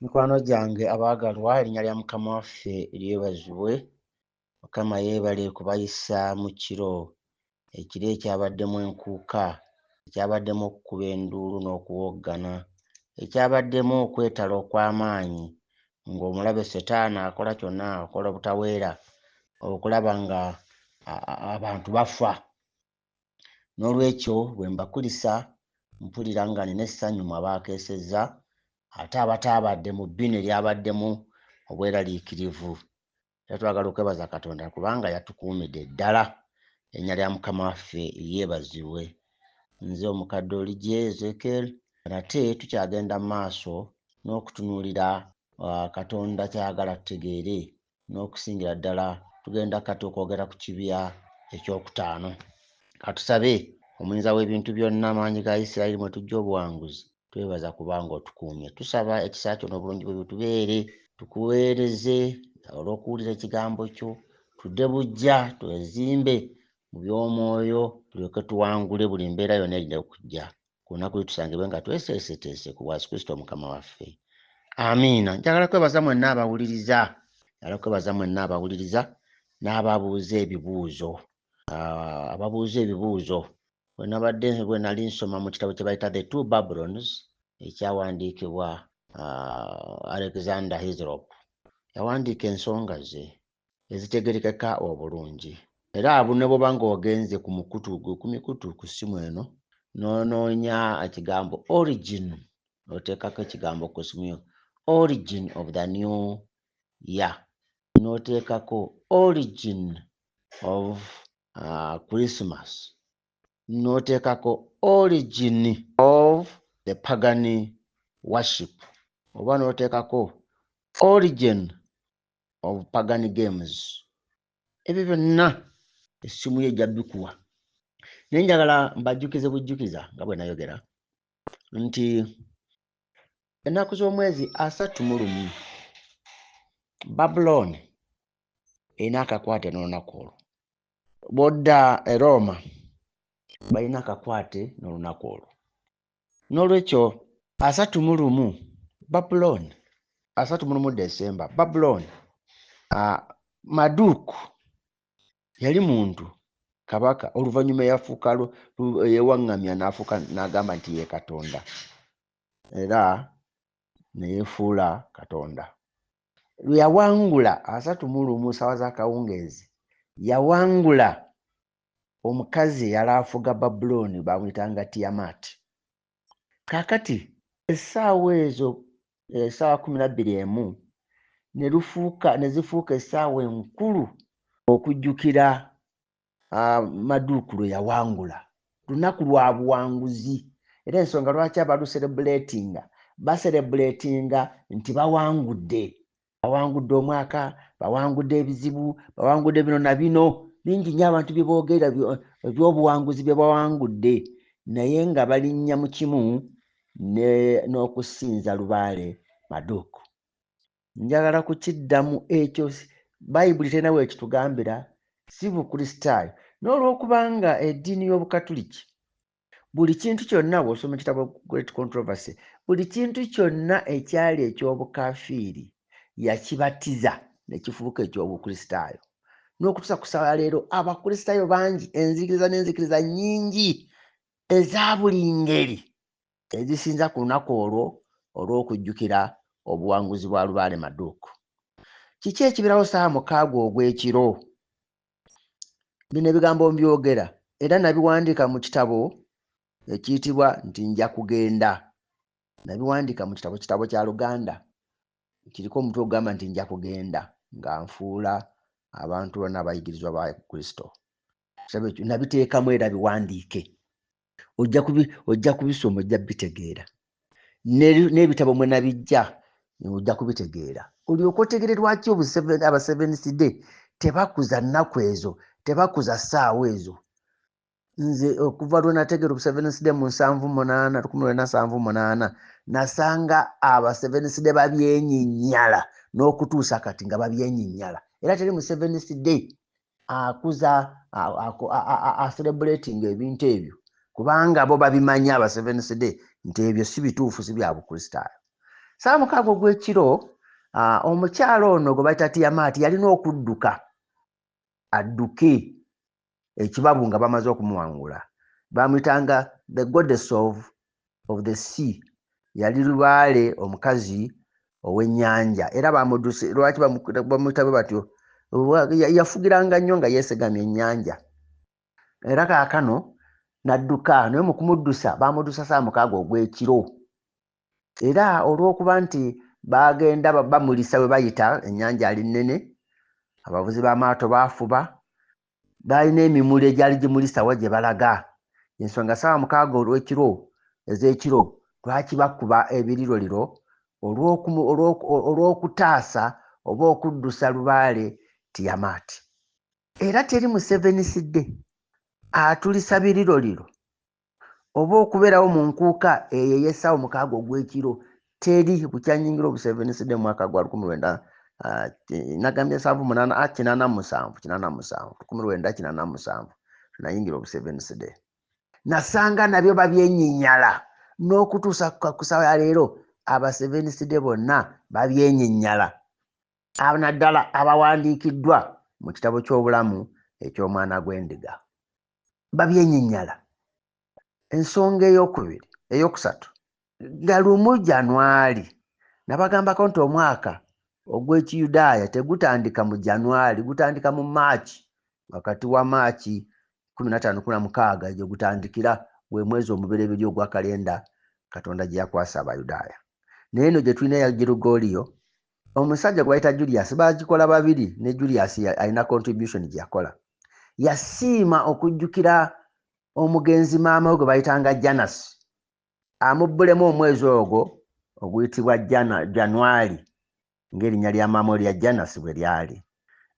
Mikwano gyange abaagalwa, erinnya lya Mukama waffe lyebazibwe. Mukama yeebale kubayisa mu kiro, ekiro ekyabaddemu enkuuka, ekyabaddemu okukuba enduulu n'okuwoggana, ekyabaddemu okwetala okw'amaanyi ng'omulabe Setaani akola kyonna, akola obutaweera okulaba nga abantu bafa. N'olwekyo bwe mbakulisa mpulira nga nina essanyu mmwe abaakeesezza, ate abataabadde mu bbina eryabaddemu obweraliikirivu. Era twagala okwebaza Katonda kubanga yatukuumidde ddala. Erinnya lya Mukama waffe lyebazibwe. Nze omukadde Oligye Ezekiel, ate tukyagenda mu maaso n'okutunuulira Katonda ky'ayagala tutegeere, n'okusingira ddala tugenda kati okwogera ku kibya ekyokutaano. Katusabe. Omuyinza w'ebintu byonna, amaanyi ga Isirayiri, mwe tujja obuwanguzi, twebaza kubanga otukuumye. Tusaba ekisa kyo n'obulungi bwe bitubeere, tukuweereze olw'okuwulira ekigambo kyo, tudde bujja twezimbe mu by'omwoyo, tulyoke tuwangule buli mbeera yonna erina okujja. Ku lunaku lwe tusangibwe nga tweseeseteese ku bwa Yesu Kristo Mukama waffe. Amiina. Njagala kwebaza mwenna abawuliriza, n'ababuuza ebibuuzo. Ababuuza ebibuuzo. Bwe nali nsoma mu kitabo kye bayita The Two Babylons ekyawandiikibwa Alexander Hislop, yawandiika ensonga ze ezitegerekeka obulungi. Era ne bw'oba ng'ogenze ku mikutu ku ssimu eno n'onoonya ekigambo origin, oteekako ekigambo ku ssimu yo, origin of the new year, n'oteekako origin of Christmas, n'oteekako origin of the pagan worship, oba n'oteekako origin of pagan games. Ebyo byonna essimu ye ejja bikuwa. Naye njagala mbajjukize bujjukiza nga bwe nayogera nti ennaku z'omwezi 31 Babuloni erina akakwate n'olunaku olwo. Bw'odda e Roma balina akakwate n'olunaku olwo. N'olwekyo 31 Babuloni, 31 Desemba Babuloni, Maduuku yali muntu kabaka, oluvannyuma yafuuka yeewaŋŋamya n'agamba nti ye Katonda, era ne yeefuula Katonda. Lwe yawangula 31 ssaawa z'akawungeezi, yawangula omukazi eyali afuga Babuloni bamuyitanga Tiamat. Kaakati essaawa ezo, essaawa 12 ne zifuuka essaawa enkulu okujjukira Maduuku lwe yawangula. Lunaku lwa buwanguzi. Era ensonga lwaki baserebuleetinga nti bawangudde. Bawangudde omwaka, bawangudde ebizibu, bawangudde bino na bino. Bingi nnyo abantu bye boogera eby'obuwanguzi bye bawangudde, naye nga balinnya mu kimu n'okusinza lubaale Maduuku. Njagala kukiddamu ekyo Bayibuli terina weekitugambira, si Bukristaayo. N'olwokubanga eddiini y'Obukatuliki buli kintu kyonna, bw'osoma ekitabo Great Controversy, buli kintu kyonna ekyali eky'obukafiiri yakibatiza ne kifuuka eky'Obukristaayo. N'okutuusa ku ssaawa leero Abakristaayo bangi, n'enzikiriza nnyingi eza buli ngeri ezisinza ku lunaku olwo olw'okujjukira obuwanguzi bwa lubaale Maduuku. Kiki ekibirawo ssaawa 6 ogw'ekiro? Bino ebigambo mbyogera era nabiwandiika mu kitabo ekiyitibwa nti Nja Kugenda. Nabiwandiika mu kitabo kya Luganda, kiriko omutwe ogugamba nti Nja Kugenda, nga nfuula abantu bonna abayigirizwa ba Kristo. Nabiteekamu era biwandiike. Ojja kubisoma ojja bitegeera. N'ebitabo mwe nabijja ojja kubitegeera. Olyoke otegere lwaki aba Seventh Day tebakuza nnaku ezo, tebakuza ssaawa ezo. Nze okuva lwe nategeera ku Seventh Day mu 1978 nasanga aba Seventh Day babyennyinnyala n'okutuusa kati nga babyennyinnyala. Era teri mu Seventh Day akuza celebrating ebintu ebyo, kubanga bo babimanya aba Seventh Day nti ebyo si bituufu, si bya Bukristaayo. saa mukaaga ogw'ekiro omukyalo ono gwe bayita Tiamaati yalina okudduka adduke ekibabu nga bamaze okumuwangula. Bamuyitanga the goddess of the sea, yali lubaale omukazi ow'ennyanja era bamudduse. Lwaki bamuyita bwe batyo? Yafugiranga nnyo nga yeesigamye ennyanja era kaakano n'adduka, naye mu kumuddusa bamuddusa saa mukaaga ogw'ekiro era olw'okuba nti bagenda bamulisa we bayita ennyanja ali nnene, abavuzi b'amaato baafuba, balina emimuli egyali gimulisawo gye balaga. Ensonga saa mukaaga ez'ekiro lwaki bakuba ebiriroliro olw'okutaasa oba okuddusa lubaale Tiamaati. Era teri Museveniside atulisa biriroliro oba okubeerawo mu nkuuka eyo ey'essaawa mukaaga ogw'ekiro, teri. Bukyanyingira Obuseveniside mu mwaka gwa 1987 nayingira Obuseveniside, nasanga nabyo babyenyinyala n'okutuusa ku ssaawa ya leero Abaseveniside bonna babyenyinyala, naddala abawandiikiddwa mu kitabo ky'obulamu eky'Omwana gw'Endiga babyenyinyala. Ensonga eyokusatu nga lumu Januari, nabagambako nti omwaka ogw'Ekiyudaaya tegutandika mu Januari, gutandika mu Maaci, wakati wa Maaci 15-16 gye gutandikira, gwe mwezi omubereberye ogwa kalenda Katonda gye yakwasa Abayudaaya. Naye eno gye tulina ya Girigoliyo, omusajja gwe bayita Julius, bagikola babiri ne Julius alina contribution gye yakola. Yasiima okujjukira omugenzi maama we gwe bayitanga Janasi, amubbulemu omwezi ogwo oguyitibwa Januari ng'erinnya lya maama we lya Janasi bwe lyali.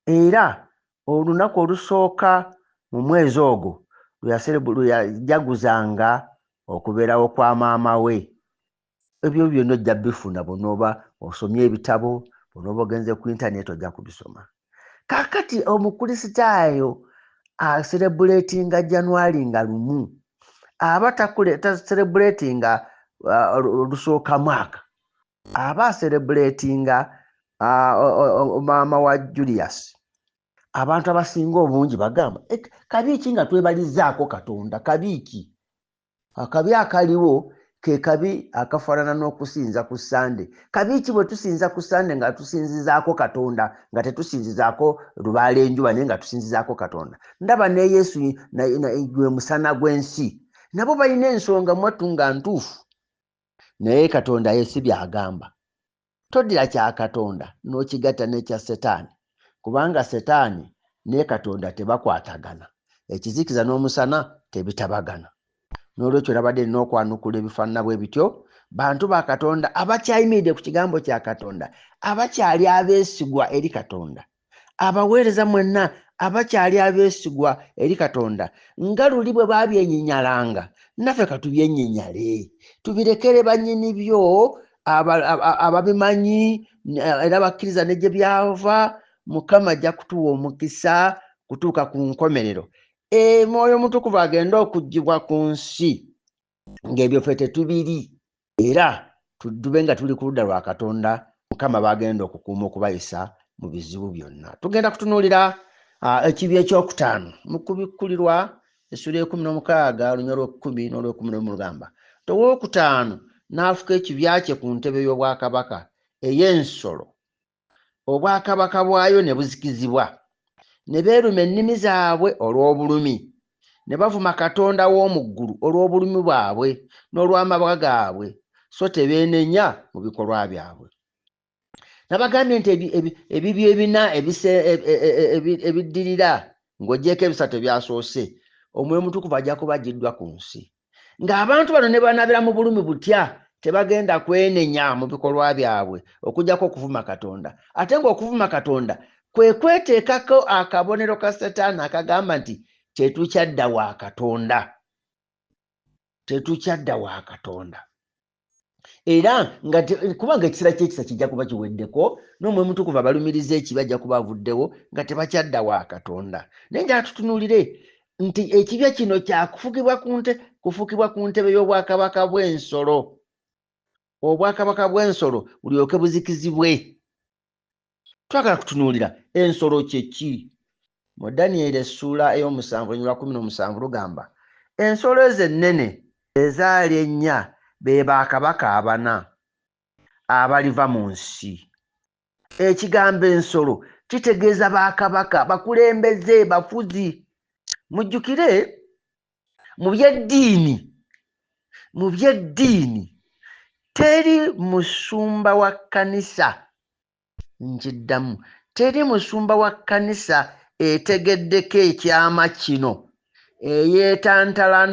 Era olunaku olusooka mu mwezi ogwo lwe yajaguzanga okubeerawo kwa maama we. Ebyo byonna ojja bifuna bw'onooba osomye ebitabo, bw'onooba ogenze ku internet ojja kubisoma. Kaakati omukulisitaayo aserebuleetinga Januari nga lumu, aba taserebuleetinga olusooka mwaka, aba aserebuleetinga maama wa Julius. Abantu abasinga obungi bagamba kabi ki nga twebalizaako Katonda? Kabi ki? Akabi akaliwo ke kabi akafaanana n'okusinza ku Sande. Kabi ki bwe tusinza ku Sande nga tusinzizaako Katonda nga tetusinzizaako lubaale enjuba naye nga tusinzizaako Katonda? Ndaba ne Yesu gwe musana gw'ensi, nabo balina ensonga mwattu nga ntuufu, naye Katonda Yesu byagamba. Toddira kya Katonda n'okigatta n'ekya Setaani, kubanga Setaani ne Katonda tebakwatagana, ekizikiza n'omusana tebitabagana. N'olwekyo labadde nina okwanukula ebifaanana bwe bityo, bantu ba Katonda abakyayimiridde ku kigambo kya Katonda, abakyali abeesigwa eri Katonda, abaweereza mwenna abakyali abeesigwa eri Katonda, nga luli bwe babyenyinyalanga, naffe katubyenyinyale, tubirekere bannyini byo ababimanyi era bakkiriza ne gye byava. Mukama ajja kutuwa omukisa kutuuka ku nkomerero. Mwoyo Mutukuvu agenda okuggibwa ku nsi ng'ebyo ffe tetubiri, era tube nga tuli ku ludda lwa Katonda. Mukama bagenda okukuuma okubayisa mu bizibu byonna. Tugenda kutunuulira ekibi ekyokutaano mu kubikkulirwa essula 16 olunya lw'ekumi n'olw'ekumi lugamba nti owookutaano n'afuka ekibya kye ku ntebe y'obwakabaka ey'ensolo, obwakabaka bwayo ne buzikizibwa, ne beeruma ennimi zaabwe olw'obulumi, ne bavuma Katonda w'omu ggulu olw'obulumi bwabwe n'olw'amabwa gaabwe, so tebeenenya mu bikolwa byabwe. Nabagambye nti ebibyo ebina ebiddirira ng'oggyeko ebisatu ebyasoose, Omwoyo Mutukuvu ajja kubagiddwa ku nsi, ng'abantu bano ne banaabira mu bulumi butya tebagenda kwenenya mu bikolwa byabwe okuggyako okuvuma Katonda. Ate ng'okuvuma Katonda kwe kweteekako akabonero ka Setaani akagamba nti tetukyadda wa Katonda, tetukyadda wa Katonda. Era nga kubanga ekiseera ky'ekisa kijja kuba kiweddeko, n'Omwoyo Mutukuvu abalumiriza ekibi ajja kuba avuddewo nga tebakyadda wa Katonda. Naye njala tutunuulire nti ekibya kino kya kufukibwa ku ntebe y'obwakabaka bw'ensolo. obwakabaka bw'ensolo bulyoke buzikizibwe. Twagala kutunuulira ensolo kyeki. Mu Danyeri essuula ey'omusanvu ennyirwa 17 lugamba ensolo ezo ennene ezaali ennya be bakabaka 4 abaliva mu nsi. Ekigambo ensolo kitegeeza bakabaka, bakulembeze, bafuzi. Mujjukire mu byeddiini teri musumba wa kkanisa, nkiddamu, teri musumba wa kkanisa etegeddeko ekyama kino eyeetantala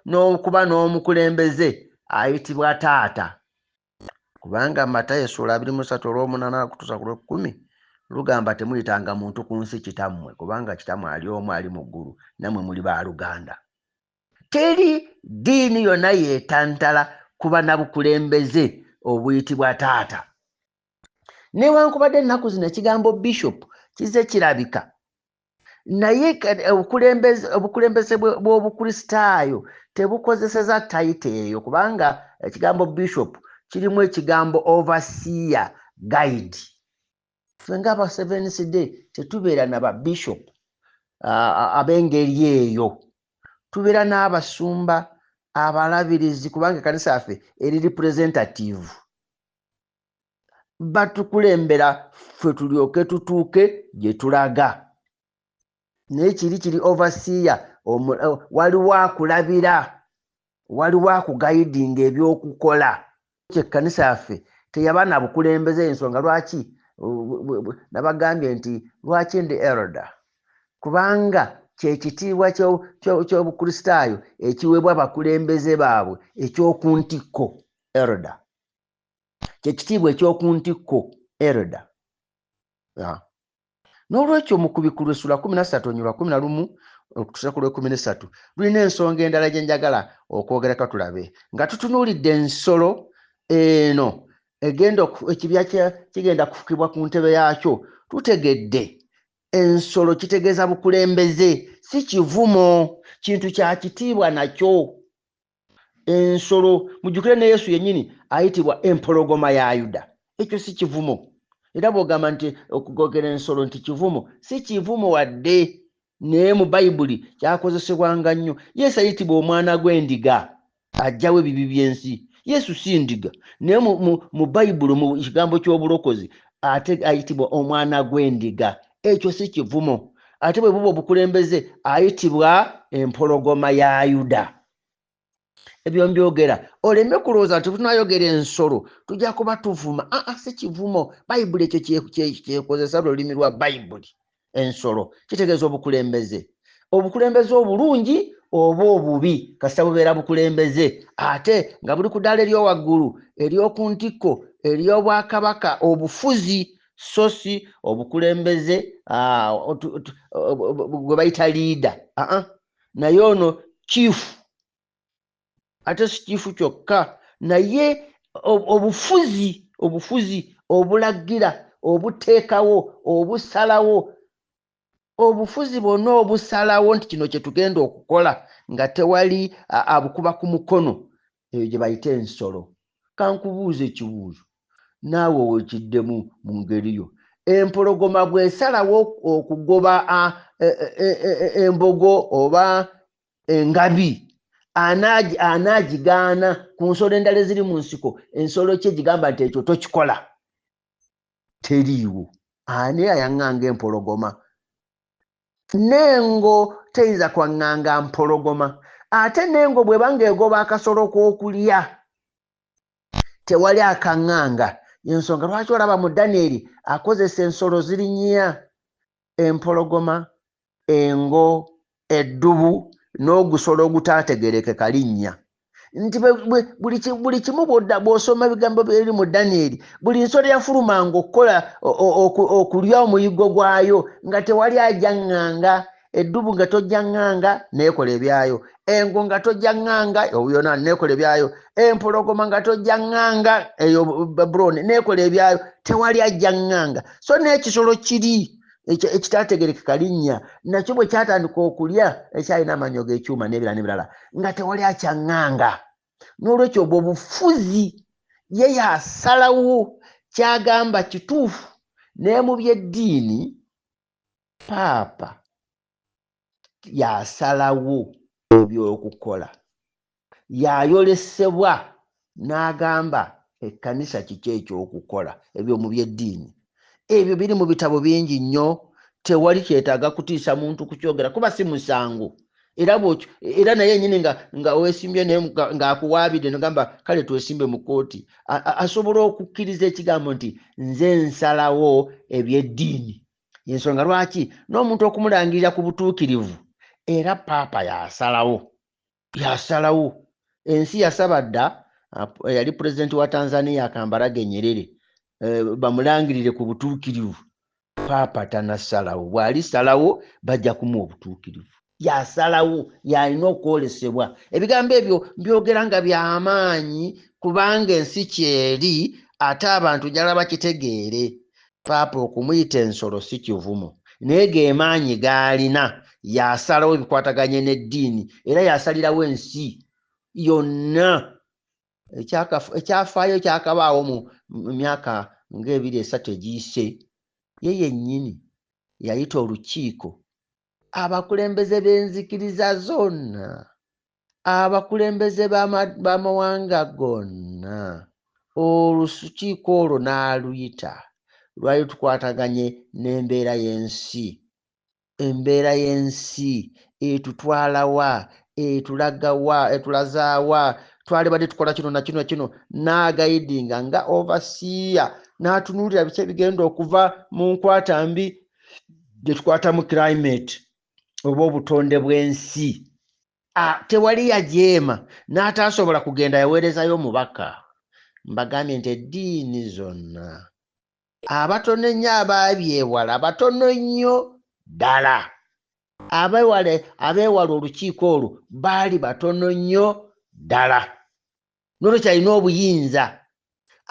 n'okuba n'omukulembeze ayitibwa taata. Kubanga Matayo essuula 23:8-10 lugamba temuyitanga muntu ku nsi kitammwe, kubanga kitammwe ali omu ali mu ggulu, nammwe muli baaluganda. Teri ddiini yonna yeetantala kuba na bukulembeze obuyitibwa taata. Newankubadde ennaku zino ekigambo bishop kize kirabika, naye obukulembeze bw'obukristaayo tebukozeseza tayita eyo, kubanga ekigambo bishop kirimu ekigambo overseer, guide. Ffe ng'aba Seventh Day tetubeera na babishop ab'engeri eyo, tubeera n'abasumba abalabirizi, kubanga ekkanisa yaffe eri representative. Batukulembera ffe tulyoke tutuuke gye tulaga. Naye kiri overseer, waliwo akulabira, waliwo akugayidinga ebyokukola. Ekkanisa yaffe teyaba na bukulembeze, ensonga lwaki nabagambye nti lwaki ndi elder, kubanga kyekitiibwa ky'obukristaayo ekiweebwa abakulembeze baabwe eky'oku ntikko, elder. Kyekitiibwa eky'oku ntikko, elder. N'olwekyo mu Kubikkulwa essuula 13:11 okutuusa ku 13 lulina ensonga endala gye njagala okwogerako tulabe, nga tutunuulidde ensolo eno ekibya kigenda kufukibwa ku ntebe yaakyo. Tutegedde ensolo kitegeeza bukulembeze, si kivumo, kintu kya kitiibwa nakyo. Ensolo mujjukire ne Yesu yennyini ayitibwa empologoma ya Yuda, ekyo si kivumo. Era bw'ogamba nti okugogera ensolo nti kivumo, si kivumo wadde, naye mu Bayibuli kyakozesebwanga nnyo. Yesu ayitibwa omwana gw'endiga, ajjawo ebibi by'ensi. Yesu si ndiga, naye mu Bayibuli mu kigambo ky'obulokozi ate ayitibwa omwana gw'endiga, ekyo si kivumo. Ate bwe buba obukulembeze ayitibwa empologoma ya Yuda. Ebyo mbyogera oleme kulowooza nti tunayogera ensolo tujja kuba tuvuma. Si kivumo. Bayibuli ekyo kyekozesa lulimi lwa Bayibuli. Ensolo kitegeeza obukulembeze, obukulembeze obulungi oba obubi, kasita bubeera bukulembeze, ate nga buli ku ddaala ery'owaggulu, ery'oku ntikko, ery'obwakabaka, obufuzi, so si obukulembeze gwe bayita liida. Naye ono chief, ate si chief kyokka, naye obufuzi obulagira, obuteekawo, obusalawo, obufuzi bwonna obusalawo nti kino kye tugenda okukola nga tewali abukuba ku mukono, eyo gye bayita ensolo. Kankubuuza ekibuuzo, naawe wekiddemu mu ngeri yo. Empologoma bw'esalawo okugoba embogo oba engabi, anaagigaana ku nsolo endala eziri mu nsiko, ensolo kye gigamba nti ekyo tokikola? Teriiwo. Ani ayaŋŋanga empologoma? N'engo teyinza kwaŋŋanga mpologoma. Ate n'engo bw'ebanga egoba akasolo k'okulya tewali akaŋŋanga. Ensonga lwaki olaba mu Danyeri akozesa ensolo ziri nnya: empologoma, engo, eddubu n'ogusolo ogutaategerekeka linnya. Nti buli kimu bw'osoma ebigambo biri mu Danyeri, buli nsolo yafulumanga okukola okulya omuyiggo gwayo nga tewali ajja ŋŋanga. Eddubu nga tojja ŋŋanga neekola ebyayo, engo nga tojja ŋŋanga yonna neekola ebyayo, empologoma nga tojja ŋŋanga eyo Babuloni neekola ebyayo, tewali ajja ŋŋanga. So n'ekisolo kiri ekitaategerekeka linnya nakyo bwe kyatandika okulya ekyalina amannyo g'ekyuma n'ebirala n'ebirala nga tewali akyaŋŋanga. N'olwekyo obwo bufuzi ye yasalawo kyagamba kituufu ne mu byeddiini paapa yasalawo ebyokukola yayolesebwa n'agamba ekkanisa kiki ekyokukola ebyo mu byeddiini ebyo biri mu bitabo bingi nnyo tewali kyetaaga kutiisa muntu kukyogera kuba si musango era naye nyini nga weesimbye naye ng'akuwaabidde nogamba kale twesimbe mu kooti asobola okukkiriza ekigambo nti nze nsalawo ebyeddiini yensonga lwaki n'omuntu okumulangirira ku butuukirivu era paapa yasalawo ensi yasaba dda yali pulezidenti wa Tanzania Kambarage Nyerere bamulangirire ku butuukirivu paapa tanasalawo bw'alisalawo bajja kumuwa obutuukirivu yasalawo yalina okwolesebwa ebigambo ebyo mbyogera nga by'amaanyi kubanga ensi kyeri ate abantu njala bakitegeere paapa okumuyita ensolo si kivumo naye geemaanyi g'alina yasalawo ebikwataganye n'eddiini era yasalirawo ensi yonna ekyafaayo kyakabaawo mu myaka nga 2-3 egiyise ye yennyini yayita olukiiko abakulembeze b'enzikiriza zonna abakulembeze b'amawanga gonna olukiiko olwo n'aluyita lwali tukwataganye n'embeera y'ensi embeera y'ensi etutwalawa etulagawa etulazaawa twali badde tukola kino na kino kino n'agayidinga nga overseer n'atunuulira biki ebigenda okuva mu nkwata mbi gye tukwata mu climate oba obutonde bw'ensi tewali yajeema n'ataasobola kugenda yaweerezayo omubaka mbagambye nti eddiini zonna abatono ennyo abaabyewala batono nnyo ddala abeewala olukiiko olwo baali batono nnyo ddala n'olwekyo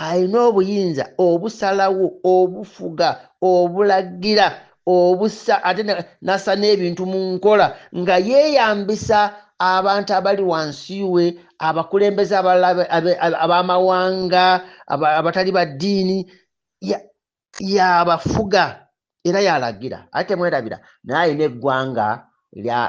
alina obuyinza obusalawo obufuga obulagira obussa ate nassa n'ebintu mu nkola nga yeeyambisa abantu abali wansi we abakulembeze abalala ab'amawanga abatali ba ddiini yabafuga era yalagira ate mwerabira naye alina eggwanga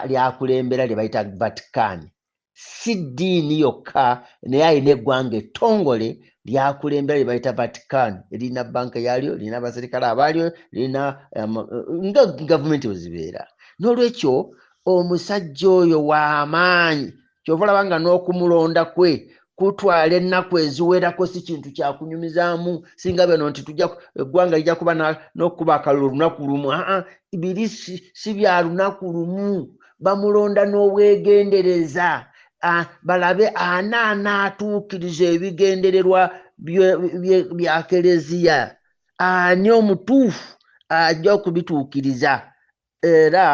lyakulembera lye bayita Vatican si ddiini yokka naye alina eggwanga ettongole lyakulembera lye bayita Vatican lirina banka yaalyo lirina abaserikale abaalyo lirina nga gavumenti bwe zibeera n'olwekyo omusajja oyo w'amaanyi kyova olaba nga n'okumulonda kwe kutwala ennaku eziwerako si kintu kyakunyumizaamu singa beno nti eggwanga lijja kuba n'okuba akalulu olunaku lumu biri si bya lunaku lumu bamulonda n'obwegendereza balabe anaatuukiriza ebigendererwa bya Keleziya ani omutuufu ajja okubituukiriza era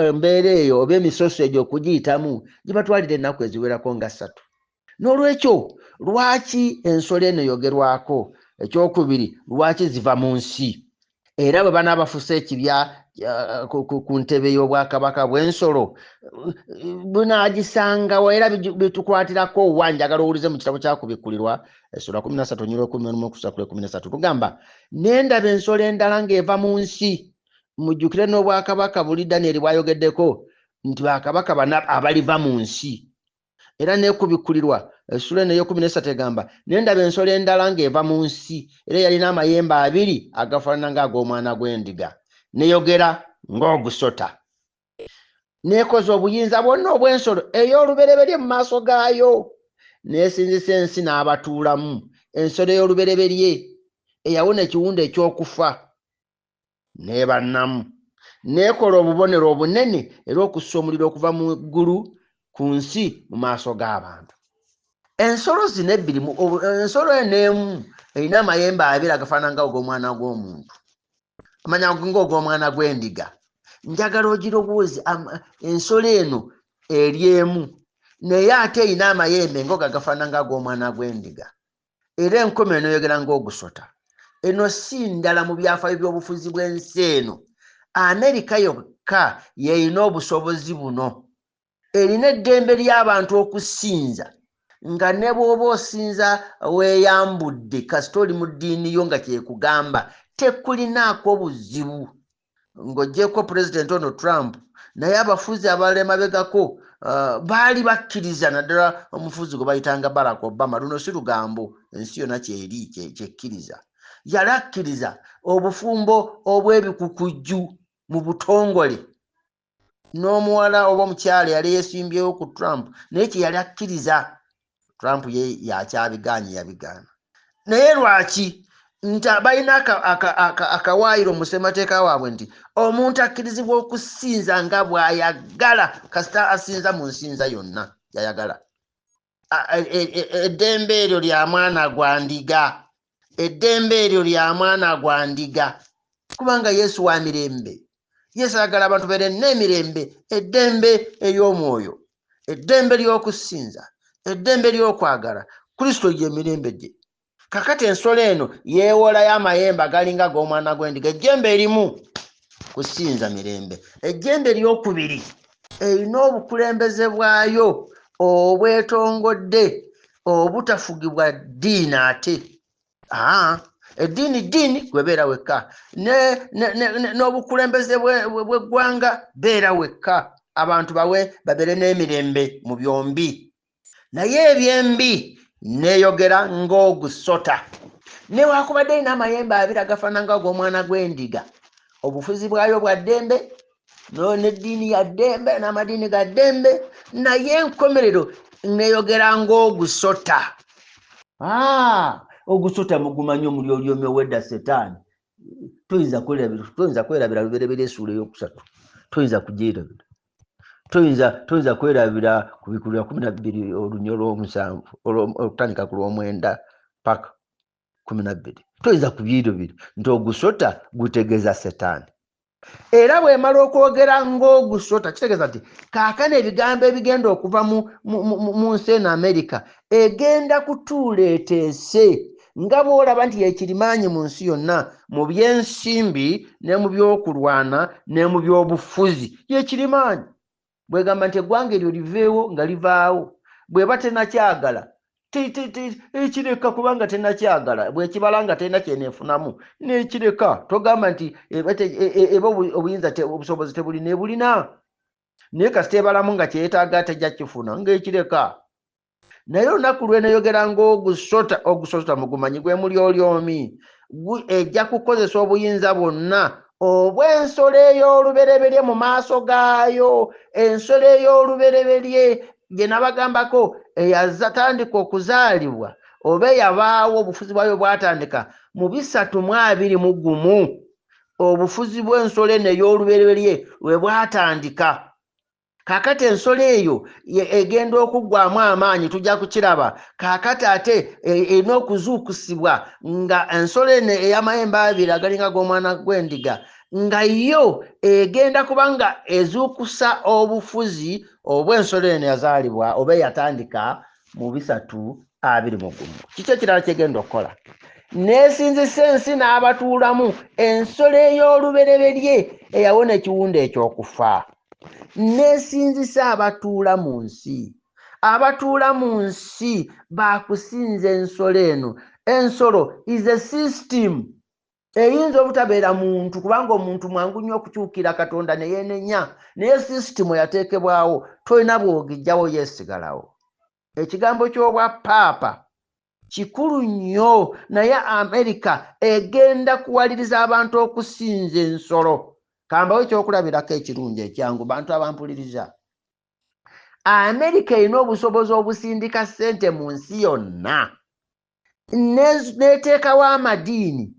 embeera eyo oba emisoso egyo okugiyitamu gibatwalira ennaku eziwerako nga 3 n'olwekyo lwaki ensolo eno yogerwako ekyokubiri lwaki ziva mu nsi era bwe banaabafusa ekibya ku ntebe y'obwakabaka bw'ensolo bunaagisangawo era bitukwatirako wa njagala owulize mu kitabo kyakubikkulirwa essula 13 tugamba nendaba ensolo endala ng'eva mu nsi mujjukire n'obwakabaka buli Daniel bwayogeddeko nti bakabaka bana abaliva mu nsi era nekubikkulirwa essula eno eyo13 egamba nendaba ensolo endala ng'eva mu nsi era yalina amayembe 2 agafaanana ng'ag'omwana gw'endiga neyogera ng'ogusota nekoza obuyinza bwonna obw'ensolo ey'olubereberye mu maaso gaayo nesinzisa ensi n'abatuulamu ensolo ey'olubereberye eyawona ekiwundu ekyokufa nebannamu nekola obubonero obunene era okussa omuliro okuva mu ggulu ku nsi mu maaso g'abantu ensolo zino ebbiri ensolo en'emu erina amayembe 2 agafaanana ng'ag'omwana gw'omuntu amanya ng'ogw'omwana gw'endiga njagala ogirowooze ensolo eno eri emu naye ate erina amayembe ng'agafaanana ng'ag'omwana gw'endiga era enkomo eno yogera ng'ogusota eno si ndala mu byafaayo by'obufuzi bw'ensi eno Amerika yokka yerina obusobozi buno erina eddembe ly'abantu okusinza nga ne bw'oba osinza weeyambudde kasita oli mu ddiini yo nga kyekugamba tekulinaako buzibu ng'oggyeko pulezidenti ono Trump naye abafuzi abalala emabegako baali bakkiriza naddala omufuzi gwe bayitanga Barack Obama. Luno si lugambo, ensi yonna kyeri kyekkiriza. Yali akkiriza obufumbo obw'ebikukujju mu butongole n'omuwala oba omukyala yali yeesimbyewo ku Trump naye kye yali akkiriza. Trump ye yakyabiganye yabigaana. Naye lwaki? Nti balina akawaayiro mu ssemateeka waabwe nti omuntu akkirizibwa okusinza nga bw'ayagala kasita asinza mu nsinza yonna yayagala. Eddembe eryo lya mwana gwa ndiga. Eddembe eryo lya mwana gwa ndiga. Kubanga Yesu wa mirembe. Yesu ayagala abantu beere n'emirembe, eddembe ery'omwoyo, eddembe ly'okusinza, eddembe ly'okwagala. Kristo ye mirembe gye. Kakati ensolo eno yeewolayo amayembe agalinga g'omwana gw'endiga. Ejjembe erimu kusinza mirembe. Ejjembe eryokubiri erina obukulembeze bwayo obwetongodde obutafugibwa ddiini ate. Eddiini gwebeera wekka n'obukulembeze bw'eggwanga beera wekka. Abantu babeere n'emirembe mu byombi. Naye ebyembi neeyogera ng'ogusota. Newaakubadde erina amayembe abiri agafaanana ng'ag'omwana gw'endiga, obufuzi bwayo bwa ddembe n'eddiini ya ddembe n'amadiini ga ddembe, naye enkomerero neeyogera ng'ogusota. Ogusota mugumanyi omulyolyomi ow'edda Setaani. Toyinza kwerabira lubereberye essuula ey'okusatu. Toyinza kugyerabira. Toyinza kwerabira ku bikulu bya 12 olunnyo lw'omusanvu okutandika ku lw'omwenda paka 12. Toyinza kubyerabira nti ogusota gutegeeza Setaani. Era bw'emala okwogera ng'ogusota kitegeeza nti kaakano ebigambo ebigenda okuva mu nsi eno Amerika egenda kutuuleeta ensi nga bw'olaba nti yekirimaanyi mu nsi yonna mu by'ensimbi ne mu by'okulwana ne mu by'obufuzi yekirimaanyi. Bwegamba nti eggwanga eryo liveewo nga livaawo, bw'eba tenakyagala ekireka kubanga tenakyagala, bw'ekibala nga terina kyeneefunamu n'ekireka. Togamba nti eba obuyinza obusobozi tebulina ebulina, naye kasita ebalamu nga kyeyetaaga tejja kifuna ng'ekireka. Naye olunaku lw'eneeyogera ng'ogusota mugumanyi gwe mulyolyomi, ejja kukozesa obuyinza bwonna obw'ensolo ey'olubereberye mu maaso gaayo. Ensolo ey'olubereberye gye nabagambako eyazatandika okuzaalibwa oba eyabaawo obufuzi bwayo bwatandika mu 321 obufuzi bw'ensolo eno ey'olubereberye we bwatandika. Kaakati ensolo eyo egenda okuggwamu amaanyi, tujja kukiraba. Kaakati ate erina okuzuukusibwa nga ensolo eno ey'amayembe abiri agalinga g'omwana gw'endiga nga yo egenda kuba nga ezuukusa obufuzi obw'ensolo eno yazaalibwa oba eyatandika mu 321. Kiki ekirala kyegenda okukola? Neesinzisa ensi n'abatuulamu ensolo ey'olubereberye eyawona ekiwundu eky'okufa. Neesinzisa abatuula mu nsi. Abatuula mu nsi baakusinza ensolo eno. Ensolo is a system. Eyinza obutabeera muntu kubanga omuntu mwangu nnyo okukyukira Katonda ne yeenenya, naye sisitimu yateekebwawo tolina bw'ogijjawo yeesigalawo. Ekigambo ky'obwa paapa kikulu nnyo, naye Amerika egenda kuwaliriza abantu okusinza ensolo. Kambawo ekyokulabirako ekirungi ekyangu bantu abampuliriza. Amerika erina obusobozi obusindika ssente mu nsi yonna n'eteekawo amadiini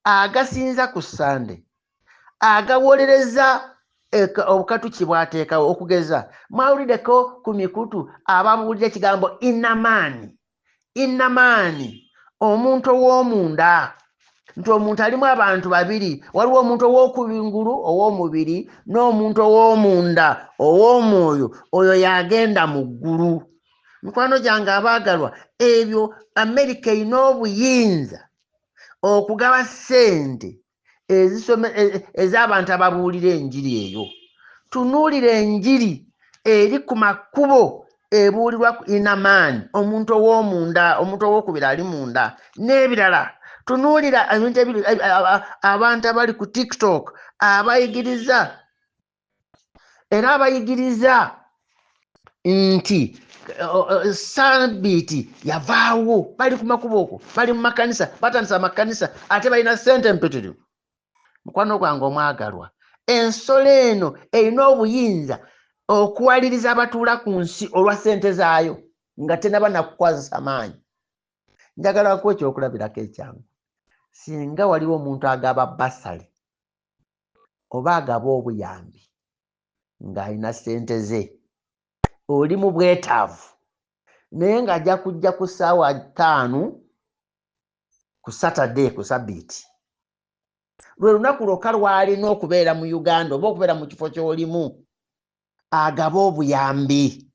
agasinza ku Sande, agawolereza obukatuki bw'ateekawo. Okugeza mwawuliddeko ku mikutu ababuulira ekigambo innamaani, omuntu ow'omunda, nti omuntu alimu abantu babiri. Waliwo omuntu ow'okubingulu ow'omubiri n'omuntu ow'omunda ow'omwoyo, oyo yagenda mu ggulu. Mikwano gyange abaagalwa, ebyo Amerika erina obuyinza okugaba ssente ez'abantu ababuulira enjiri eyo. Tunuulira enjiri eri ku makubo ebuulirwa inamaani omuntu ow'omunda omuntu ow'okubiri ali munda n'ebirala tunuulira ebintu ebiri abantu abali ku TikTok abayigiriza era abayigiriza nti Ssabbiiti yavaawo bali ku makubo okwo bali mu makanisa batandisa amakanisa ate balina ssente mpitirivu. Mukwano gwange omwagalwa, ensolo eno erina obuyinza okuwaliriza abatuula ku nsi olwa ssente zaayo nga tenaba nakukwazisa maanyi. Njagala kuwa ekyokulabirako ekyangu. Singa waliwo omuntu agaba basale oba agaba obuyambi ng'alina ssente ze, oli mu bwetaavu naye ng'ajja kujja ku ssaawa 5 ku Saturday ku Ssabbiiti, lwe lunaku lwokka lw'alina okubeera mu Uganda oba okubeera mu kifo ky'olimu, agaba obuyambi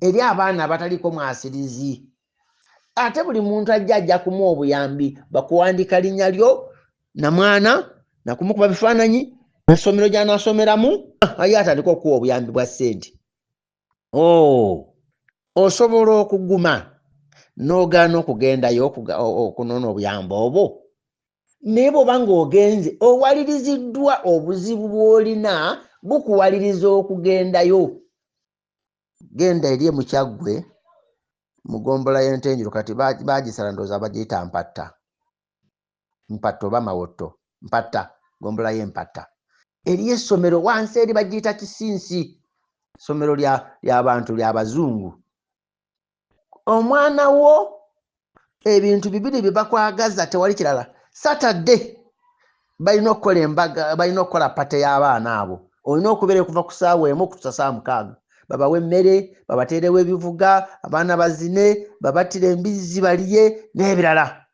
eri abaana abataliko mwasirizi. Ate buli muntu ajja kumuwa obuyambi bakuwandika linnya lyo namwana nakumukuba bifaananyi n'essomero gy'anaasomeramu aye atandika okuwa obuyambi bwa ssente. Osobola okuguma n'ogaana okugendayo okunoona obuyambi obwo, naye bw'oba ng'ogenze owaliriziddwa obuzibu bw'olina bukuwaliriza okugendayo. Genda eri mu Kyaggwe mu ggombolola y'Entenjeru, kati baagisala ndowooza bagiyita Mpatta oba Mawotto, Mpatta, ggombolola y'Empatta. Eriyo essomero wansi eri bagiyita Kisinsi, essomero ly'abantu ly'Abazungu. Omwana wo ebintu bibiri bye bakwagaza tewali kirala. Saturday balina okukola embaga, balina okukola pate y'abaana abo. Olina okubeera okuva ku ssaawa 1 okutuusa ssaawa 6. Babawe emmere, babateerewo ebivuga, abaana bazine, babattire embizzi baliye n'ebirala.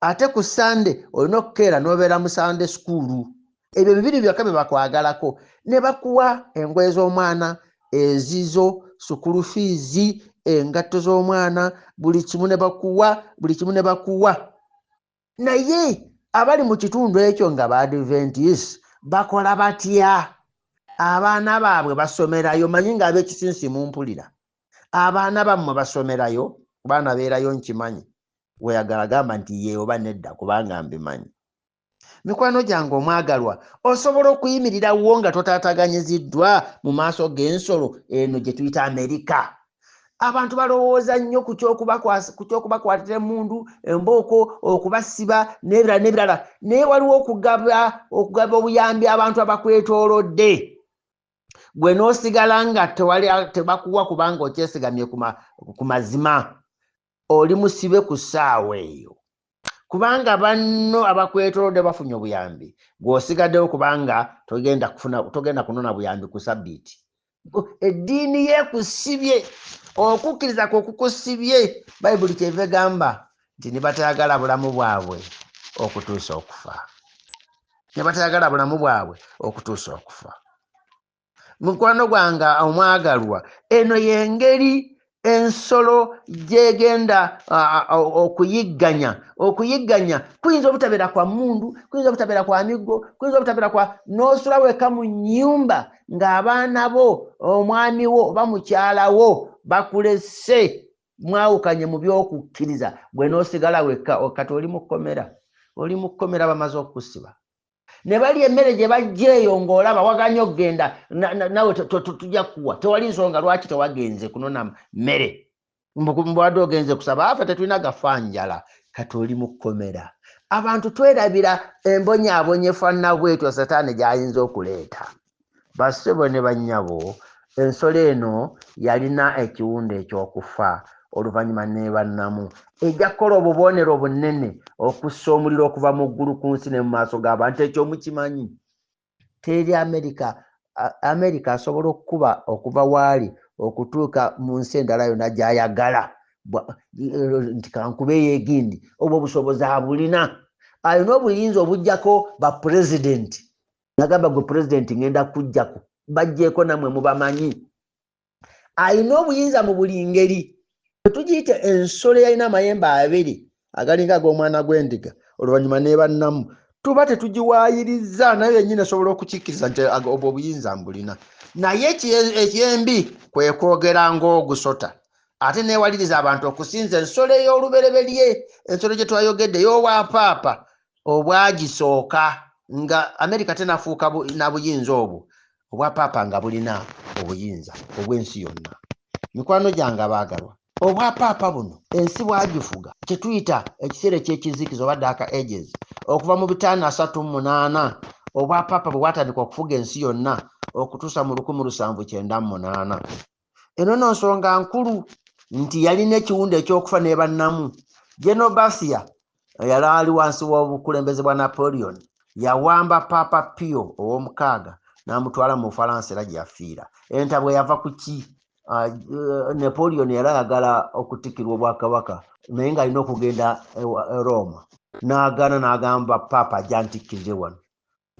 Ate ku Sande olina okukeera n'obeera mu Sunday school. Ebyo bibiri byokka bye bakwagalako. Ne bakuwa engoye z'omwana, ezizo, sukulu fiizi, engatto z'omwana, buli kimu ne bakuwa. Naye abali mu kitundu ekyo nga Baadventist bakola batya? Abaana baabwe basomerayo, manyi ng'ab'Ekisinsi mumpulira. Abaana bammwe basomerayo, baana beerayo nkimanyi. Weyagala gamba nti ye oba nedda kubanga mbimanyi. Mikwano gyange omwagalwa, osobola okuyimirirawo nga totaataganyiziddwa mu maaso g'ensolo eno gye tuyita Amerika. Abantu balowooza nnyo ku ky'okubakwatira emmundu, embooko, okubasiba n'ebirala. Naye waliwo okugaba obuyambi abantu abakwetoolodde. Gwe n'osigala nga tebakuwa kubanga okyesigamye ku mazima, oli musibe ku ssaawa eyo. Kubanga banno abakwetoolodde bafunye obuyambi, gw'osigaddewo kubanga togenda kunona buyambi ku Ssabbiiti. Eddiini yeekusibye, okukkiriza kwe kukusibye. Bayibuli kyeva egamba nti ne batayagala bulamu bwabwe okutuusa okufa. Mukwano gwange omwagalwa, eno y'engeri ensolo gyegenda okuyigganya. Okuyigganya kuyinza obutabeera kwa mmundu, kuyinza obutabeera kwa miggo, kuyinza obutabeera kwa n'osula weka mu nnyumba ng'abaana bo, omwami wo oba mukyala wo bakulese, mwawukanye mu by'okukkiriza, gwe n'osigala wekka. Kati oli mu kkomera bamaze okukusiba. Ne bali emmere gye bajja eyo ng'olaba waganya okugenda nawe tujja kuwa. Tewali nsonga lwaki tewagenze kunona mmere. Mbwadde ogenze kusaba, afe tetulina gafa njala. Kati oli mu kkomera. Abantu twerabira embonyaabonye efaanana bwetyo Setaani gy'ayinza okuleeta. Bassebo ne bannyabo, ensolo eno yalina ekiwundu eky'okufa. Oluvannyuma neebannamu ejja kukola obubonero bunene okussa omuliro okuva mu ggulu ku nsi ne mu maaso g'abantu. Ekyo mukimanyi. Teri Amerika asobola okukuba okuva waali okutuuka mu nsi endala yonna gy'ayagala nti kankubeeyo egindi. Obwo obusobozi abulina. Alina obuyinza obujjako bapulezidenti. Nagamba gwe pulezidenti ngenda kujjako, bajjeeko nammwe mubamanyi. Alina obuyinza mu buli ngeri. Tugiyite ensolo eyalina amayembe 2 agalinga ag'omwana gw'endiga, oluvannyuma neebannamu. Tuba tetugiwaayiriza, naye yennyini esobola okukikkiriza nti obwo obuyinza mbulina. naye ekyembi kwe kwogera ng'ogusota ate neewaliriza abantu okusinza ensolo ey'olubereberye ensolo gye twayogedde y'obwapaapa obwagisooka nga Amerika tenafuuka na buyinza obwapaapa nga bulina obuyinza obw'ensi yonna. Mikwano gyange abaagalwa, obwapaapa buno ensi bwagifuga kye tuyita ekiseera eky'ekizikizo oba Dark Ages okuva mu 538 obwapaapa bwe bwatandika okufuga ensi yonna okutuusa mu 1798. Eno nno nsonga nkulu nti yalina ekiwundu ekyokufa ne bannamu. General Basia yali ali wansi w'obukulembeze bwa Napoleon yawamba Papa Pio ow'omukaaga n'amutwala mu Bufalansa era gyafiira. Entabwe yava ku ki? Napoleon yali ayagala okutikirwa obwakabaka naye ng'alina okugenda Roma. N'agaana n'agamba Papa ajja ntikkirize wano.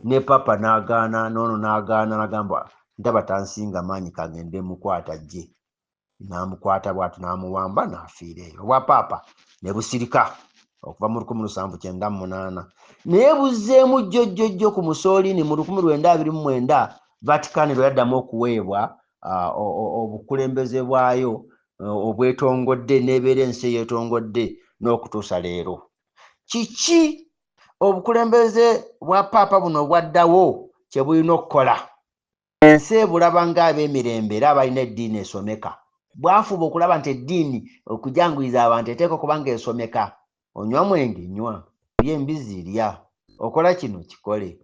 Ne Papa n'agaana, n'ono n'agaana n'agamba ndaba tansinga maanyi kagende mukwata gye. N'amukwata bw'atyo n'amuwamba n'afiira eyo. Obwapaapa ne busirika okuva mu 1798 naye buzzeemu jjojjojjo ku Mussolini mu 1929 Vatican lwe yaddamu okuweebwa obukulembeze bwayo obwetongodde n'ebeera ensi eyeetongodde n'okutuusa leero. Kiki obukulembeze bwa paapa buno bwaddawo kye bulina okukola? Ensi ebulaba ng'ab'emirembe era abalina eddiini esomeka. Bwafuba okulaba nti eddiini okujanguliza abantu eteeka okuba nga esomeka. Onywa mwenge nywa, olya embizi lya, okola kino kikole,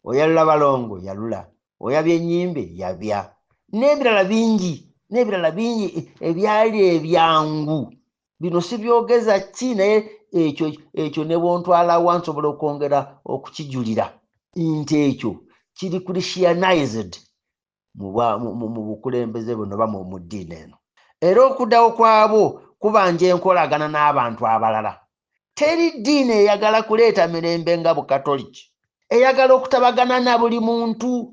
oyalula balongo yalula, oyabya ennyimbe yabya, n'ebirala bingi ebyali ebyangu. Bino si byogeza ki naye ekyo ne bwontwala wa nsobola okwongera okukijulira nti ekyo kiri Christianized mu bukulembeze buno oba mu ddiini eno. Era okuddawo kwabo kubanja enkolagana n'abantu abalala. Teri ddiini eyagala kuleeta mirembe nga Bukatoliki, eyagala okutabagana na buli muntu,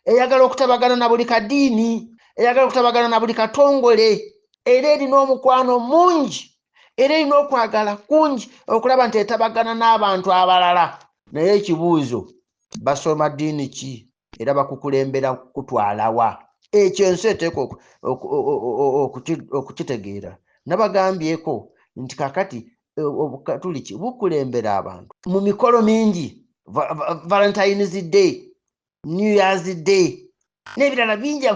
eyagala okutabagana na buli kadiini, eyagala okutabagana na buli katongole, era erina omukwano mungi, era erina okwagala kungi okulaba nti etabagana n'abantu abalala. Naye ekibuuzo, basoma ddiini ki era bakukulembera kutwalawa? Ekyo ensi eteeka okukitegeera. Nabagambyeko nti kakati Obukatoliki bukulembera abantu mu mikolo mingi, Valentine's Day, New Year's Day, n'ebirala bingi,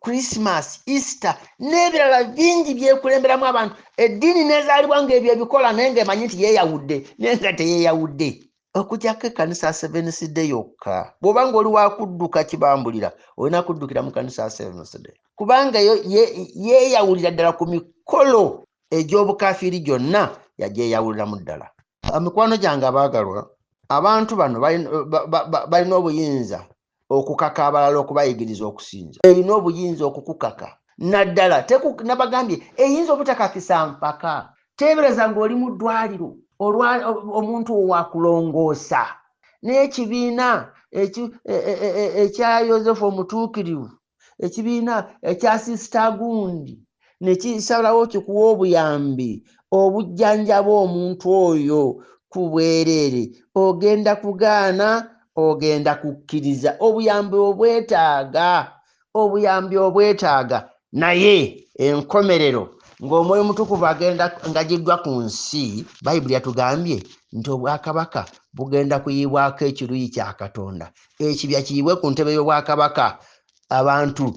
Christmas, Easter, n'ebirala bingi byekulemberamu abantu. Eddiini nezaalibwa ng'ebyo ebikola naye ng'emanyi nti yeeyawudde naye nga teyeeyawudde. Okugyako ekkanisa Seventh Day yokka. Bw'oba ng'oli wa kudduka kibambulira olina kuddukira mu kanisa Seventh Day, kubanga yeeyawulira ddala ku mikolo egy'obukafiiri gyonna yagyeyawuliramu ddala. Mikwano gyange abaagalwa, abantu bano balina obuyinza okukaka abalala okubayigiriza okusinza. Erina obuyinza okukukaka naddala. Nabagambye eyinza obutakakisa mpaka. Teebereza ng'oli mu ddwaliro omuntu owakulongoosa n'ekibiina ekya Yosefu Omutuukirivu, ekibiina ekya Sisita Gundi ne kisalawo kikuwa obuyambi obujjanjaba omuntu oyo ku bwereere. Ogenda kugaana, ogenda kukkiriza. Obuyambi obwetaaga naye enkomerero ng'Omwoyo Mutukuvu agenda ngajiddwa ku nsi. Bayibuli yatugambye nti obwakabaka bugenda kuyiibwako ekiruyi kya Katonda, ekibya kiyibwe ku ntebe y'obwakabaka, abantu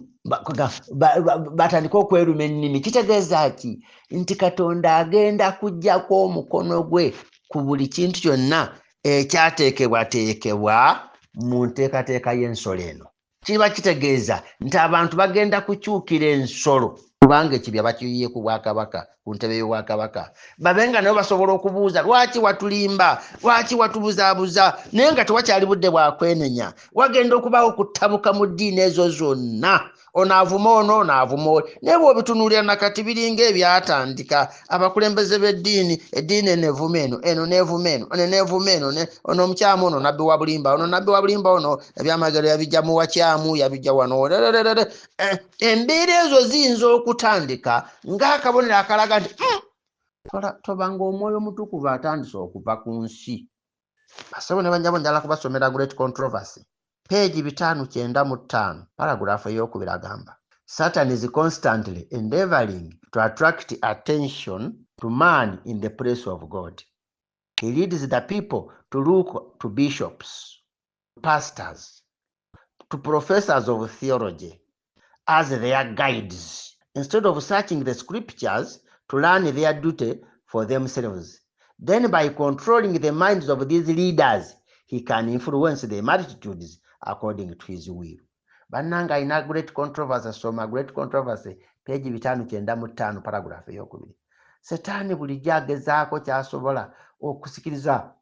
batandika okweruma ennimi. Kitegeeza ki? Nti Katonda agenda kuggyako omukono gwe ku buli kintu kyonna ekyateekebwateekebwa mu nteekateeka y'ensolo eno. Kiba kitegeeza nti abantu bagenda kukyukira ensolo kubanga ekibya bakiyiye ku bwakabaka, ku ntebe y'obwakabaka. Babenga nabo basobola okubuuza, lwaki watulimba, lwaki watubuzaabuza? Naye nga tewakyali budde bwa kwenenya. Wagenda okubaawo okutabuka mu ddiini ezo zonna. Onaavuma ono, onaavuma oli. Naye bw'obitunuulira nakati biringa ebyatandika. Abakulembeze b'eddiini, eddiini eno evuma eno, eno neevuma eno, ono neevuma eno, ono omukyamu ono nabbi wa bulimba, ono nabbi wa bulimba ono ebyamagero yabijja mu wakyamu, yabijja wano. Embeera ezo ziyinza okutandika ng'akabonero akalaga nti tobanga Omwoyo Mutukuvu atandise okuva ku nsi. Basebo ne banjabo njala kubasomera Great Controversy. Page 595 paragraph ey'okubiri agamba Satan is constantly endeavoring to attract attention to man in the place of God. He leads the people to look to bishops, pastors, to professors of theology as their guides, instead of searching the scriptures to learn their duty for themselves. Then by controlling the minds of these leaders, he can influence the multitudes according to his will. Bannanga ina great controversy, soma great controversy, page 595 paragraph ey'okubiri. Setaani bulijjo agezaako ky'asobola okusikiriza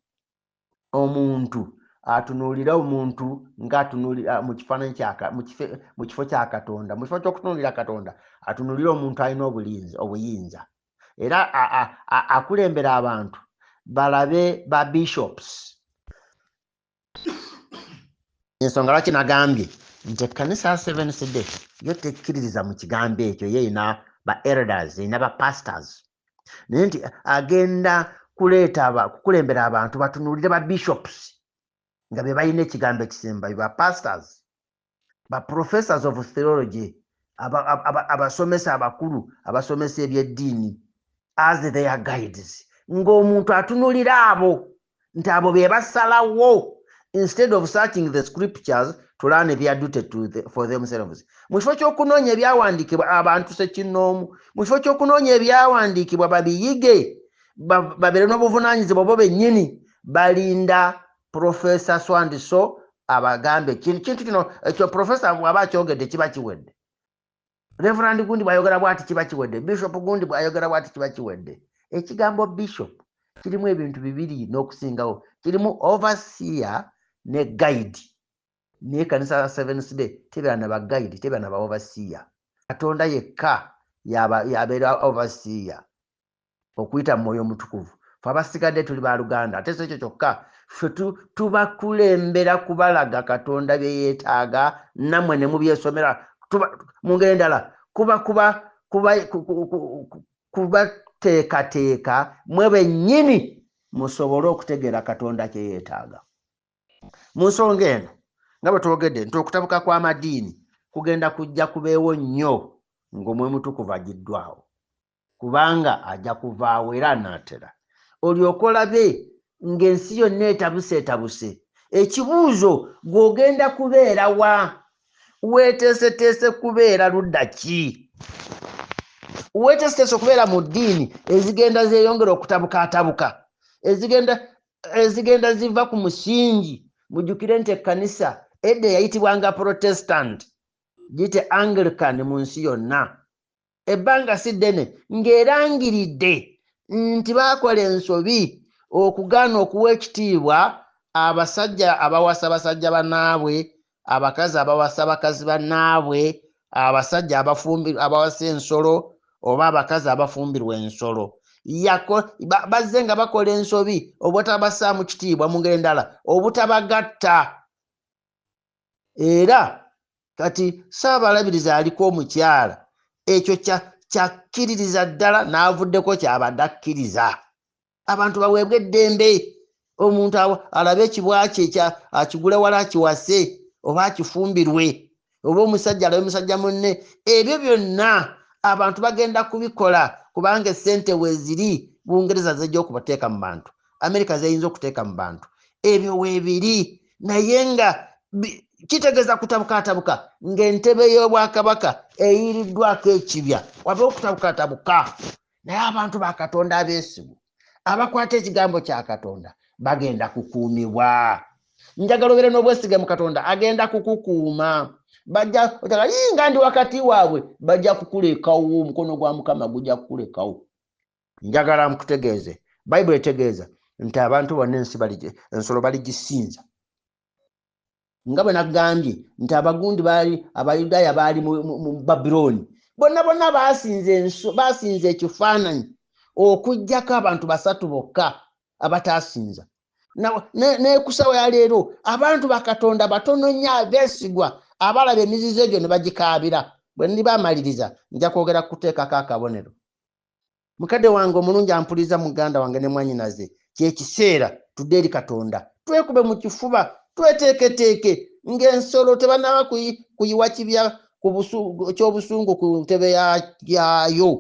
omuntu atunuulira omuntu ng'atunuulira mu kifaananyi mu kifo kya Katonda. Mu kifo ky'okutunuulira Katonda atunuulira omuntu alina obuyinza era akulembera abantu balabe ba bishops. Ensonga lwaki nagambye nti ekkanisa ya Seventh Day yo tekkiririza mu kigambo ekyo, ye erina ba elders, erina ba pastors, naye nti agenda kukulembera abantu batunuulire ba bishops nga be balina ekigambo ekisemba, ba pastors, ba professors of theology, abasomesa abakulu abasomesa ebyeddiini as their guides, ng'omuntu atunuulira abo nti abo be basalawo, instead of searching the scriptures to learn their duty for themselves. Mu kifo ky'okunoonya ebyawandiikibwa abantu sekinnoomu, mu kifo ky'okunoonya ebyawandiikibwa babiyige, babeere n'obuvunaanyizibwa bo bennyini, balinda Professor so and so abagambe kintu kino ekyo professor bw'aba akyogedde kiba kiwedde. Reverend gundi bw'ayogera bw'ati kiba kiwedde. Bishop gundi bw'ayogera bw'ati kiba kiwedde. Ekigambo bishop kirimu ebintu bibiri n'okusingawo. Kirimu overseer ne guide. Naye ekkanisa ya Seventh Day tebeera na ba guide, tebeera na ba overseer. Katonda yekka yabeera overseer okuyita mu Mwoyo Mutukuvu. Ffe abasigadde tuli ba Luganda, ate si ekyo kyokka, ffe tubakulembera kubalaga Katonda bye yeetaaga, nammwe ne mubyesomera. Mu ngeri endala kubateekateeka mwe bennyini musobole okutegeera Katonda kye yeetaaga. Mu nsonga eno nga bwe twogedde nti okutabuka kw'amadiini kugenda kujja kubeewo nnyo ng'Omwoyo Mutukuvu agiddwawo, kubanga ajja kuvaawo era anaatera. Olyoke olabe ng'ensi yonna etabuse. Ekibuuzo gw'ogenda kubeera wa? Weeteeseteese kubeera ludda ki? Weeteeseteese okubeera mu ddiini ezigenda zeeyongera okutabukaatabuka, ezigenda ziva ku musingi. Mujjukire nti ekkanisa edda yayitibwanga Protestant, giyite Anglican mu nsi yonna. Ebbanga si ddene ng'erangiridde nti baakola ensobi okugaana okuwa ekitiibwa abasajja abawasa abasajja bannaabwe, abakazi abawasa abakazi bannaabwe, abasajja abawasa ensolo oba abakazi abafumbirwa ensolo. Bazze nga bakola ensobi obutabassaamu kitiibwa, mu ngeri endala obutabagatta. Era kati Ssaabalabirizi aliko omukyala, ekyo kyakkiririza ddala n'avuddeko kyabadde akkiriza. Abantu baweebwe eddembe, omuntu alabe ekibwa kye akigule wala akiwase oba akifumbirwe, oba omusajja alabe musajja munne. Ebyo byonna abantu bagenda kubikola kubanga essente weeziri. Bungereza zijja okubateeka mu bantu, Amerika zeyinza okuteeka mu bantu. Ebyo weebiri, naye nga kitegeeza kutabukaatabuka ng'entebe y'obwakabaka eyiriddwako ekibya, wabeewo okutabukaatabuka. Naye abantu ba Katonda abeesigu abakwata ekigambo kya Katonda bagenda kukuumibwa. Njagala obeere n'obwesige mu Katonda, agenda kukukuuma. Bajja nga ndi wakati waabwe, bajja kukulekawo, omukono gwa Mukama gujja kukulekawo. Njagala mukutegeeze, Bayibuli etegeeza nti abantu bonna ensolo baligisinza. Nga bwe nagambye nti abagundi Abayudaaya baali mu Babilooni, bonna baasinza ekifaananyi okuggyako abantu basatu bokka abataasinza. N'ekusawo ya leero abantu ba Katonda batono nnyo abeesigwa abalaba emizizo egyo ne bagikaabira. Bwe ndibamaliriza nja kwogera kuteekako akabonero. Mukadde wange omulungi ampuliriza, muganda wange ne mwannyinaze, kye kiseera tudde eri Katonda, twekube mu kifuba, tweteeketeeke ng'ensolo tebanaba kuyiwa kibya ky'obusungu ku ntebe yayo,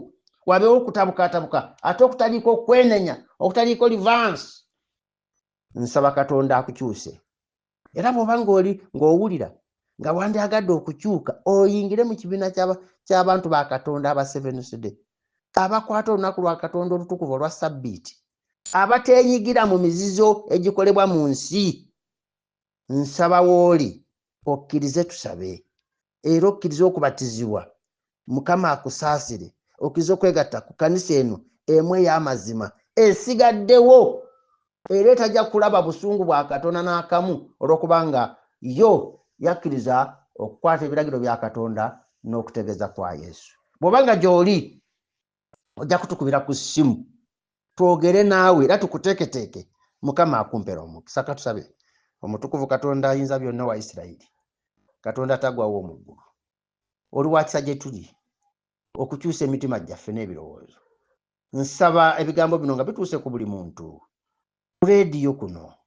wabeewo okutabukaatabuka ate okutaliiko okwenenya, okutaliiko livansi. Nsaba Katonda akukyuse. Era bw'oba ng'owulira nga wandyagadde okukyuka, oyingire mu kibiina ky'abantu ba Katonda aba Seventh Day, abakwata olunaku lwa Katonda olutukuvu olwa Sabbiiti, abateenyigira mu mizizo egikolebwa mu nsi. Nsaba w'oli okkirize tusabe, era okkirize okubatizibwa. Mukama akusaasire, okkirize okwegatta ku kkanisa eno emu ey'amazima esigaddewo, era etajja kulaba busungu bwa Katonda n'akamu, olw'okubanga yo yakkiriza okukwata ebiragiro bya Katonda n'okutegeeza kwa Yesu. Bw'obanga gy'oli ojja kutukubira ku ssimu twogere naawe era tukuteeketeeke. Mukama akumpera omukisa. Katusabe. Omutukuvu Katonda ayinza byonna wa Isirayiri, Katonda tagwawo mu ggulu, oli wa kisa gye tuli okukyusa emitima gyaffe n'ebirowoozo. Nsaba ebigambo bino nga bituuse ku buli muntu ku leediyo kuno,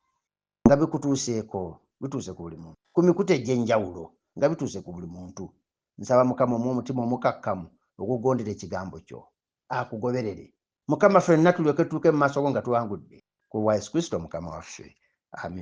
nga bikutuuseeko, bituuse ku buli muntu ku mikutu egy'enjawulo, nga bituuse ku buli muntu. Nsaba Mukama omuwa omutima omukakkamu ogugondera ekigambo kyo, akugoberere. Mukama ffenna tulyoke tutuuke mu maaso go nga tuwangudde, ku lwa Yesu Kristo Mukama waffe. Amen.